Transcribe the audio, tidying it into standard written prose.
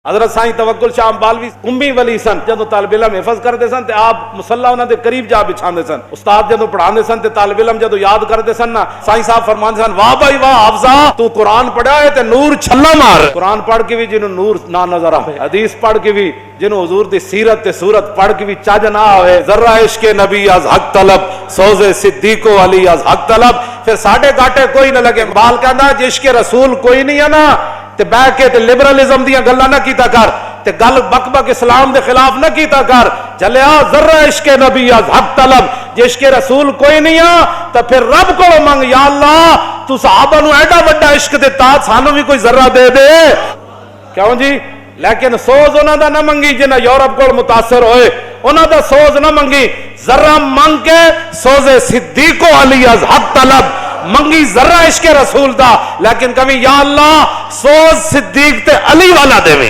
हजरत साईं तवक्कुल शाह अंबालवी उम्मी वली सन। जो तालिब इलम हिफज करते सन ते आप मुसल्ला उन्हां दे करीब जा बिछाते सन। उस्ताद जो पढ़ाते सन ते तालिब इलम जो याद करते सन ना, साईं साहब फरमाते सन, वाह भाई वाह हाफजा, तू कुरान पढ़ा है ते नूर छल्ला मार। कुरान पढ़ के भी जिन्हों नूर ना नजर आवे, हदीस पढ़ के भी जिन्हों हुजूर दी सीरत ते सूरत पढ़ के भी चज ना आवे, जर्रा इश्के नबी अज हक तलब, सोजे सिद्दीको अली अज हक तलब। फिर साढ़े घाटे कोई ना लगे। बाल कहना जिश्के रसूल कोई नहीं है ना ते बह के ते लिबरलिज्म दी गल्लां ना कीता कर, ते गल बक इस्लाम दे खिलाफ ना कीता कर। जलिया जर्रा इश्के नबी अज हक तलब, जिश्के रसूल कोई नहीं आ तो फिर रब को मंग, या अल्लाह तू सहाबा नू एडा वड्डा इश्क दिता, सानू भी कोई जर्रा दे दे। क्यों जी? लेकिन सोज उन्हां दा ना मंगी जिन्हां यूरोप को मुतासर होए, उन्हां दा सोज ना मंगी। जर्रा मंग के सोजे सिद्दीको अली अज हक तलब मंगी, जर्रा इश्के रसूल दा, लेकिन कभी या अल्लाह सोज सिद्दीक ते अली वाला देवे।